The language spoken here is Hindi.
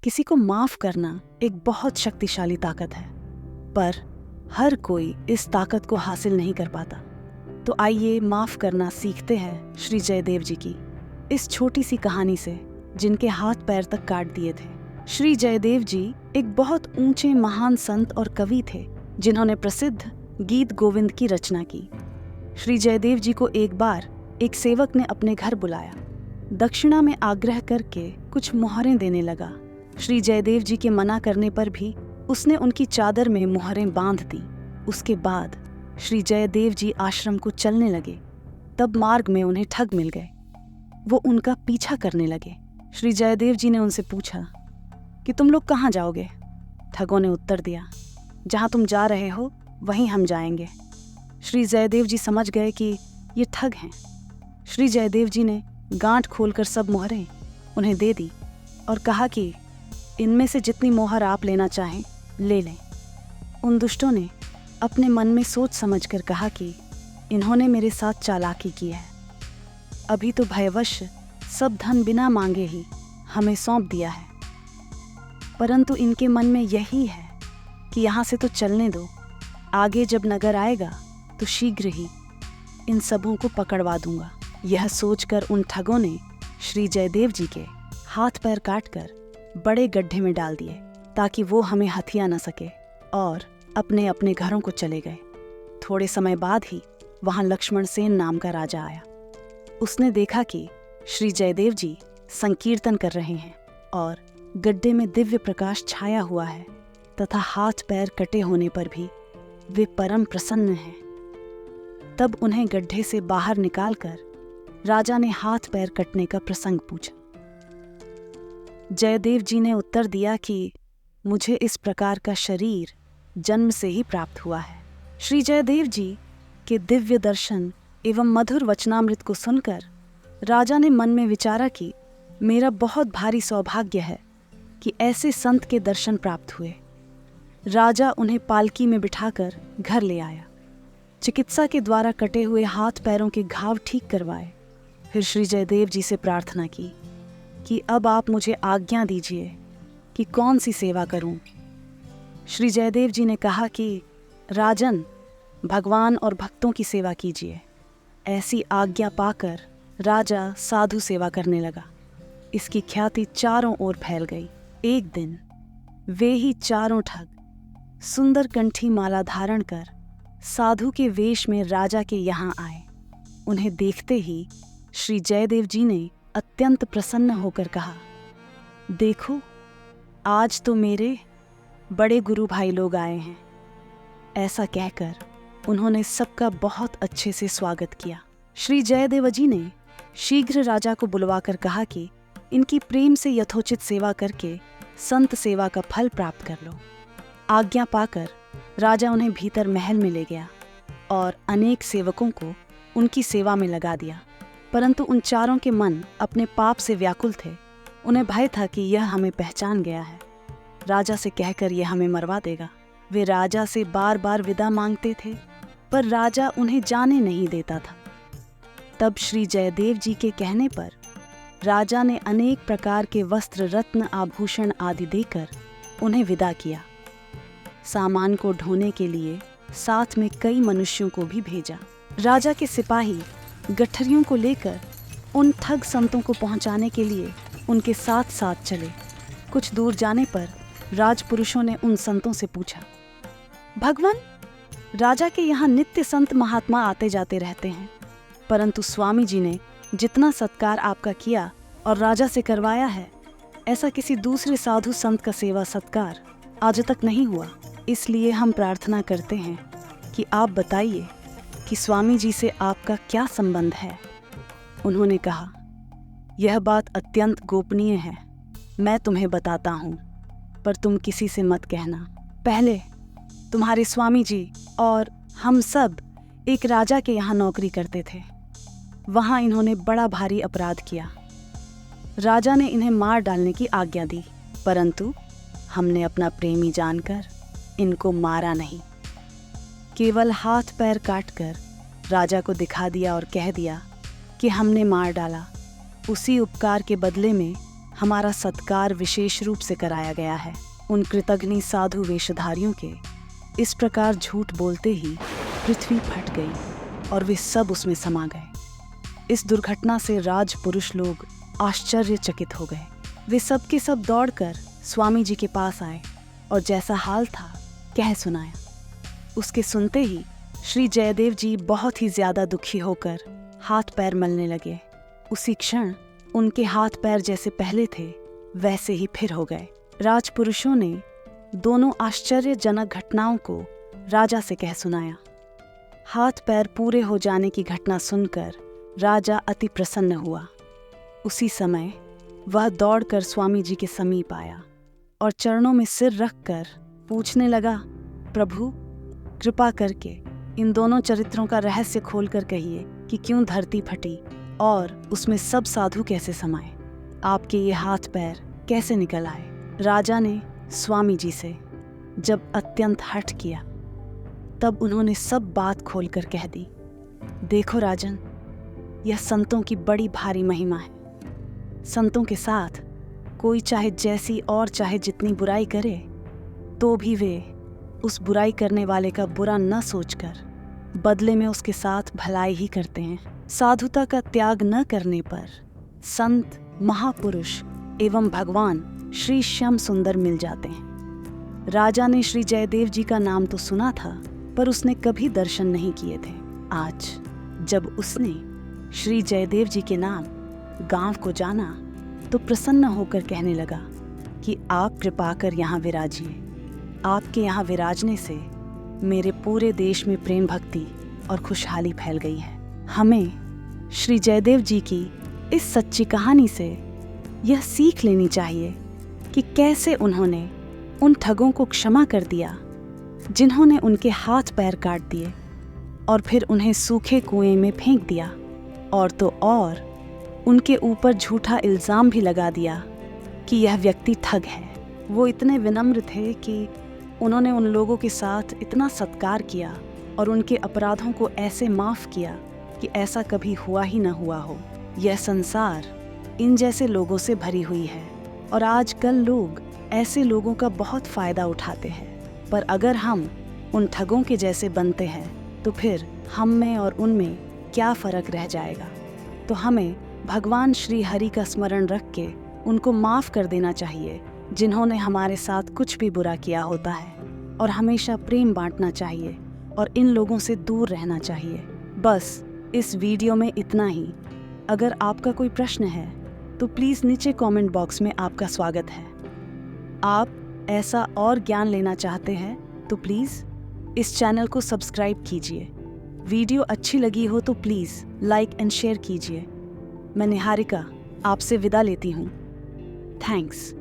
किसी को माफ करना एक बहुत शक्तिशाली ताकत है, पर हर कोई इस ताकत को हासिल नहीं कर पाता। तो आइए माफ करना सीखते हैं श्री जयदेव जी की इस छोटी सी कहानी से, जिनके हाथ पैर तक काट दिए थे। श्री जयदेव जी एक बहुत ऊंचे महान संत और कवि थे, जिन्होंने प्रसिद्ध गीत गोविंद की रचना की। श्री जयदेव जी को एक बार एक सेवक ने अपने घर बुलाया। दक्षिणा में आग्रह करके कुछ मोहरें देने लगा। श्री जयदेव जी के मना करने पर भी उसने उनकी चादर में मोहरें बांध दी। उसके बाद श्री जयदेव जी आश्रम को चलने लगे। तब मार्ग में उन्हें ठग मिल गए। वो उनका पीछा करने लगे। श्री जयदेव जी ने उनसे पूछा कि तुम लोग कहाँ जाओगे? ठगों ने उत्तर दिया, जहाँ तुम जा रहे हो वहीं हम जाएंगे। श्री जयदेव जी समझ गए कि ये ठग हैं। श्री जयदेव जी ने गांठ खोलकर सब मोहरें उन्हें दे दी और कहा कि इनमें से जितनी मोहर आप लेना चाहें ले लें। उन दुष्टों ने अपने मन में सोच समझकर कहा कि इन्होंने मेरे साथ चालाकी की है। अभी तो भयवश सब धन बिना मांगे ही हमें सौंप दिया है, परंतु इनके मन में यही है कि यहाँ से तो चलने दो, आगे जब नगर आएगा तो शीघ्र ही इन सबों को पकड़वा दूंगा। यह सोचकर उन ठगों ने श्री जयदेव जी के हाथ पैर काटकर बड़े गड्ढे में डाल दिए, ताकि वो हमें हथिया न सके, और अपने अपने घरों को चले गए। थोड़े समय बाद ही वहां लक्ष्मण सेन नाम का राजा आया। उसने देखा कि श्री जयदेव जी संकीर्तन कर रहे हैं और गड्ढे में दिव्य प्रकाश छाया हुआ है, तथा हाथ पैर कटे होने पर भी वे परम प्रसन्न हैं। तब उन्हें गड्ढे से बाहर निकालकर राजा ने हाथ पैर कटने का प्रसंग पूछा। जयदेव जी ने उत्तर दिया कि मुझे इस प्रकार का शरीर जन्म से ही प्राप्त हुआ है। श्री जयदेव जी के दिव्य दर्शन एवं मधुर वचनामृत को सुनकर राजा ने मन में विचारा कि मेरा बहुत भारी सौभाग्य है कि ऐसे संत के दर्शन प्राप्त हुए। राजा उन्हें पालकी में बिठाकर घर ले आया। चिकित्सा के द्वारा कटे हुए हाथ पैरों के घाव ठीक करवाए। फिर श्री जयदेव जी से प्रार्थना की कि अब आप मुझे आज्ञा दीजिए कि कौन सी सेवा करूं। श्री जयदेव जी ने कहा कि राजन, भगवान और भक्तों की सेवा कीजिए। ऐसी आज्ञा पाकर राजा साधु सेवा करने लगा। इसकी ख्याति चारों ओर फैल गई। एक दिन वे ही चारों ठग सुंदर कंठी माला धारण कर साधु के वेश में राजा के यहाँ आए। उन्हें देखते ही श्री जयदेव जी ने अत्यंत प्रसन्न होकर कहा, देखो, आज तो मेरे बड़े गुरु भाई लोग आए हैं। ऐसा कहकर उन्होंने सबका बहुत अच्छे से स्वागत किया। श्री जयदेव जी ने शीघ्र राजा को बुलवाकर कहा कि इनकी प्रेम से यथोचित सेवा करके संत सेवा का फल प्राप्त कर लो। आज्ञा पाकर राजा उन्हें भीतर महल में ले गया और अनेक सेवकों को उनकी सेवा में लगा दिया। परंतु उन चारों के मन अपने पाप से व्याकुल थे। उन्हें भय था कि यह हमें पहचान गया है, राजा से कहकर यह हमें मरवा देगा। वे राजा से बार बार विदा मांगते थे, पर राजा उन्हें जाने नहीं देता था। तब श्री जयदेव जी के कहने पर राजा ने अनेक प्रकार के वस्त्र, रत्न, आभूषण आदि देकर उन्हें विदा किया। सामान को ढोने के लिए साथ में कई मनुष्यों को भी भेजा। राजा के सिपाही गठरियों को लेकर उन ठग संतों को पहुंचाने के लिए उनके साथ साथ चले। कुछ दूर जाने पर राजपुरुषों ने उन संतों से पूछा, भगवान, राजा के यहाँ नित्य संत महात्मा आते जाते रहते हैं, परंतु स्वामी जी ने जितना सत्कार आपका किया और राजा से करवाया है, ऐसा किसी दूसरे साधु संत का सेवा सत्कार आज तक नहीं हुआ। इसलिए हम प्रार्थना करते हैं कि आप बताइए कि स्वामी जी से आपका क्या संबंध है। उन्होंने कहा, यह बात अत्यंत गोपनीय है, मैं तुम्हें बताता हूँ, पर तुम किसी से मत कहना। पहले तुम्हारे स्वामी जी और हम सब एक राजा के यहाँ नौकरी करते थे। वहाँ इन्होंने बड़ा भारी अपराध किया। राजा ने इन्हें मार डालने की आज्ञा दी, परंतु हमने अपना प्रेमी जानकर इनको मारा नहीं, केवल हाथ पैर काटकर राजा को दिखा दिया और कह दिया कि हमने मार डाला। उसी उपकार के बदले में हमारा सत्कार विशेष रूप से कराया गया है। उन कृतघ्नी साधु वेशधारियों के इस प्रकार झूठ बोलते ही पृथ्वी फट गई और वे सब उसमें समा गए। इस दुर्घटना से राजपुरुष लोग आश्चर्यचकित हो गए। वे सब के सब दौड़कर स्वामी जी के पास आए और जैसा हाल था कह सुनाया। उसके सुनते ही श्री जयदेव जी बहुत ही ज्यादा दुखी होकर हाथ पैर मलने लगे। उसी क्षण उनके हाथ पैर जैसे पहले थे वैसे ही फिर हो गए। राजपुरुषों ने दोनों आश्चर्यजनक घटनाओं को राजा से कह सुनाया। हाथ पैर पूरे हो जाने की घटना सुनकर राजा अति प्रसन्न हुआ। उसी समय वह दौड़कर स्वामी जी के समीप आया और चरणों में सिर रखकर पूछने लगा, प्रभु कृपा करके इन दोनों चरित्रों का रहस्य खोलकर कहिए कि क्यों धरती फटी और उसमें सब साधु कैसे समाये, आपके ये हाथ पैर कैसे निकल आए। राजा ने स्वामी जी से जब अत्यंत हठ किया तब उन्होंने सब बात खोलकर कह दी। देखो राजन, यह संतों की बड़ी भारी महिमा है। संतों के साथ कोई चाहे जैसी और चाहे जितनी बुराई करे तो भी वे उस बुराई करने वाले का बुरा न सोचकर बदले में उसके साथ भलाई ही करते हैं। साधुता का त्याग न करने पर संत, महापुरुष एवं भगवान श्री श्याम सुंदर मिल जाते हैं। राजा ने श्री जयदेव जी का नाम तो सुना था पर उसने कभी दर्शन नहीं किए थे। आज जब उसने श्री जयदेव जी के नाम गांव को जाना तो प्रसन्न होकर कहने लगा कि आप कृपा कर यहाँ विराजिए। आपके यहाँ विराजने से मेरे पूरे देश में प्रेम भक्ति और खुशहाली फैल गई है। हमें श्री जयदेव जी की इस सच्ची कहानी से यह सीख लेनी चाहिए कि कैसे उन्होंने उन ठगों को क्षमा कर दिया जिन्होंने उनके हाथ पैर काट दिए और फिर उन्हें सूखे कुएं में फेंक दिया, और तो और उनके ऊपर झूठा इल्ज़ाम भी लगा दिया कि यह व्यक्ति ठग है। वो इतने विनम्र थे कि उन्होंने उन लोगों के साथ इतना सत्कार किया और उनके अपराधों को ऐसे माफ़ किया कि ऐसा कभी हुआ ही न हुआ हो। यह संसार इन जैसे लोगों से भरी हुई है और आजकल लोग ऐसे लोगों का बहुत फ़ायदा उठाते हैं। पर अगर हम उन ठगों के जैसे बनते हैं तो फिर हम में और उनमें क्या फ़र्क रह जाएगा। तो हमें भगवान श्री हरि का स्मरण रख के उनको माफ़ कर देना चाहिए जिन्होंने हमारे साथ कुछ भी बुरा किया होता है, और हमेशा प्रेम बांटना चाहिए और इन लोगों से दूर रहना चाहिए। बस इस वीडियो में इतना ही। अगर आपका कोई प्रश्न है तो प्लीज़ नीचे कमेंट बॉक्स में आपका स्वागत है। आप ऐसा और ज्ञान लेना चाहते हैं तो प्लीज़ इस चैनल को सब्सक्राइब कीजिए। वीडियो अच्छी लगी हो तो प्लीज़ लाइक एंड शेयर कीजिए। मैं निहारिका आपसे विदा लेती हूँ। थैंक्स।